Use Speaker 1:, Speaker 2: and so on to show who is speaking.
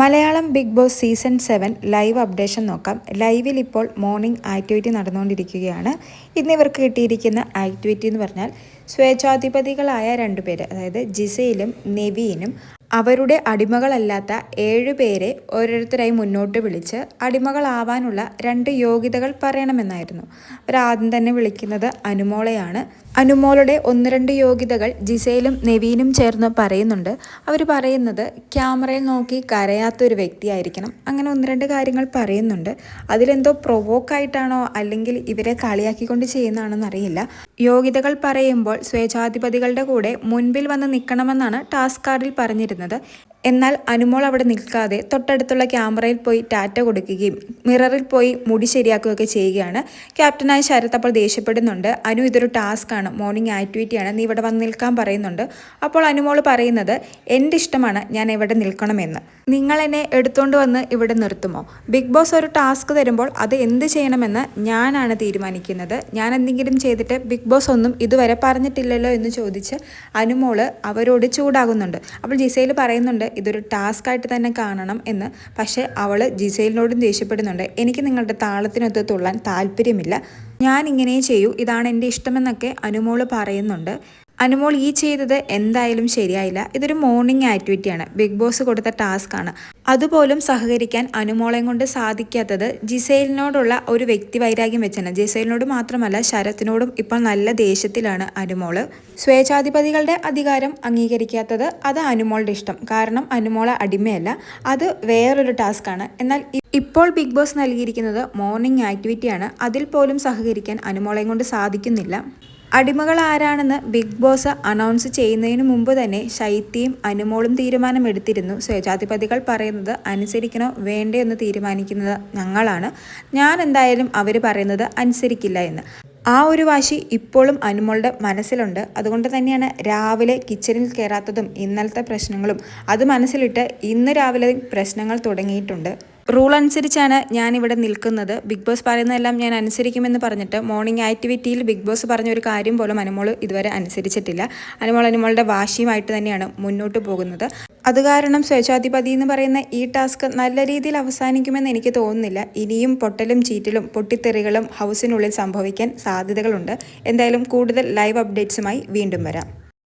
Speaker 1: Malayalam big boss season 7 live updation നോക്കാം. ലൈവിൽ ഇപ്പോൾ മോർണിംഗ് ആക്ടിവിറ്റി നടന്നുകൊണ്ടിരിക്കുകയാണ്. ഇന്ന് ഇവർക്ക് കിട്ടിയിരിക്കുന്ന ആക്ടിവിറ്റി എന്ന് പറഞ്ഞാൽ സ്വേച്ഛാധിപതികളായ 2 പേര്, അതായത് ജിസയിലും നെവിനും അവരുടെ അടിമകളല്ലാത്ത 7 പേരെ ഓരോരുത്തരായി മുന്നോട്ട് വിളിച്ച് അടിമകളാവാനുള്ള 2 യോഗ്യതകൾ പറയണമെന്നായിരുന്നു. അവരാദ്യം തന്നെ വിളിക്കുന്നത് അനുമോളെയാണ്. അനുമോളുടെ 1-2 യോഗ്യതകൾ ജിസയിലും നെവീനും ചേർന്ന് പറയുന്നുണ്ട്. അവർ പറയുന്നത് ക്യാമറയിൽ നോക്കി കരയാത്തൊരു വ്യക്തിയായിരിക്കണം, അങ്ങനെ 1-2 കാര്യങ്ങൾ പറയുന്നുണ്ട്. അതിലെന്തോ പ്രൊവോക്കായിട്ടാണോ അല്ലെങ്കിൽ ഇവരെ കളിയാക്കിക്കൊണ്ട് ചെയ്യുന്നതാണെന്ന് അറിയില്ല. യോഗ്യതകൾ പറയുമ്പോൾ സ്വേച്ഛാധിപതികളുടെ കൂടെ മുൻപിൽ വന്ന് നിൽക്കണമെന്നാണ് ടാസ്ക് കാർഡിൽ പറഞ്ഞിരുന്നത്. എന്നാൽ അനുമോൾ അവിടെ നിൽക്കാതെ തൊട്ടടുത്തുള്ള ക്യാമറയിൽ പോയി ടാറ്റ കൊടുക്കുകയും മിററിൽ പോയി മുടി ശരിയാക്കുകയൊക്കെ ചെയ്യുകയാണ്. ക്യാപ്റ്റനായ ശരത് അപ്പോൾ ദേഷ്യപ്പെടുന്നുണ്ട്. അനു, ഇതൊരു ടാസ്ക്കാണ്, മോർണിംഗ് ആക്ടിവിറ്റിയാണ്, നീ ഇവിടെ വന്ന് നിൽക്കാൻ പറയുന്നുണ്ട്. അപ്പോൾ അനുമോൾ പറയുന്നത് എൻ്റെ ഇഷ്ടമാണ് ഞാൻ എവിടെ നിൽക്കണമെന്ന്, നിങ്ങൾ എന്നെ എടുത്തുകൊണ്ട് വന്ന് ഇവിടെ നിർത്തുമോ? ബിഗ് ബോസ് ഒരു ടാസ്ക് തരുമ്പോൾ അത് എന്ത് ചെയ്യണമെന്ന് ഞാനാണ് തീരുമാനിക്കുന്നത്. ഞാൻ എന്തെങ്കിലും ചെയ്തിട്ട് ബിഗ് ബോസ് ഒന്നും ഇതുവരെ പറഞ്ഞിട്ടില്ലല്ലോ എന്ന് ചോദിച്ച് അനുമോൾ അവരോട് ചൂടാകുന്നുണ്ട്. അപ്പോൾ ജിസയിൽ പറയുന്നുണ്ട് ഇതൊരു ടാസ്ക് ആയിട്ട് തന്നെ കാണണം എന്ന്. പക്ഷേ അവൾ ജിസയിലിനോടും ദേഷ്യപ്പെടുന്നുണ്ട്. എനിക്ക് നിങ്ങളുടെ താളത്തിനൊത്ത് തുള്ളാൻ താല്പര്യമില്ല, ഞാൻ ഇങ്ങനെ ചെയ്യൂ, ഇതാണ് എൻ്റെ ഇഷ്ടമെന്നൊക്കെ അനുമോൾ പറയുന്നുണ്ട്. അനുമോൾ ഈ ചെയ്തത് എന്തായാലും ശരിയായില്ല. ഇതൊരു മോർണിംഗ് ആക്ടിവിറ്റിയാണ്, ബിഗ് ബോസ് കൊടുത്ത ടാസ്ക്കാണ്. അതുപോലും സഹകരിക്കാൻ അനുമോളെയും കൊണ്ട് സാധിക്കാത്തത് ജിസയിലിനോടുള്ള ഒരു വ്യക്തി വൈരാഗ്യം വെച്ചാണ്. ജിസയിലിനോട് മാത്രമല്ല ശരത്തിനോടും ഇപ്പോൾ നല്ല ദേഷ്യത്തിലാണ് അനുമോൾ. സ്വേച്ഛാധിപതികളുടെ അധികാരം അംഗീകരിക്കാത്തത് അത് അനുമോളുടെ ഇഷ്ടം, കാരണം അനുമോളെ അടിമയല്ല, അത് വേറൊരു ടാസ്ക്കാണ്. എന്നാൽ ഇപ്പോൾ ബിഗ് ബോസ് നൽകിയിരിക്കുന്നത് മോർണിംഗ് ആക്ടിവിറ്റിയാണ്, അതിൽ പോലും സഹകരിക്കാൻ അനുമോളെയും കൊണ്ട് സാധിക്കുന്നില്ല. അടിമകൾ ആരാണെന്ന് ബിഗ് ബോസ് അനൗൺസ് ചെയ്യുന്നതിന് മുമ്പ് തന്നെ ശൈത്യയും അനുമോളും തീരുമാനമെടുത്തിരുന്നു. സ്വേച്ഛാധിപതികൾ പറയുന്നത് അനുസരിക്കണോ വേണ്ടയോ എന്ന് തീരുമാനിക്കുന്നത് ഞങ്ങളാണ്, ഞാൻ എന്തായാലും അവർ പറയുന്നത് അനുസരിക്കില്ല എന്ന്. ആ ഒരു വാശി ഇപ്പോഴും അനുമോളുടെ മനസ്സിലുണ്ട്. അതുകൊണ്ട് തന്നെയാണ് രാവിലെ കിച്ചണിൽ കയറാത്തതും ഇന്നലത്തെ പ്രശ്നങ്ങളും. അത് മനസ്സിലിട്ട് ഇന്ന് രാവിലെ പ്രശ്നങ്ങൾ തുടങ്ങിയിട്ടുണ്ട്. റൂൾ അനുസരിച്ചാണ് ഞാനിവിടെ നിൽക്കുന്നത്, ബിഗ് ബോസ് പറയുന്നതെല്ലാം ഞാൻ അനുസരിക്കുമെന്ന് പറഞ്ഞിട്ട് മോർണിംഗ് ആക്ടിവിറ്റിയിൽ ബിഗ് ബോസ് പറഞ്ഞ ഒരു കാര്യം പോലും അനുമോൾ ഇതുവരെ അനുസരിച്ചിട്ടില്ല. അനുമോളുടെ വാശിയുമായിട്ട് തന്നെയാണ് മുന്നോട്ട് പോകുന്നത്. അത് കാരണം സ്വേച്ഛാധിപതി എന്ന് പറയുന്ന ഈ ടാസ്ക് നല്ല രീതിയിൽ അവസാനിക്കുമെന്ന് എനിക്ക് തോന്നുന്നില്ല. ഇനിയും പൊട്ടലും ചീറ്റലും പൊട്ടിത്തെറികളും ഹൗസിനുള്ളിൽ സംഭവിക്കാൻ സാധ്യതകളുണ്ട്. എന്തായാലും കൂടുതൽ ലൈവ് അപ്ഡേറ്റ്സുമായി വീണ്ടും വരാം.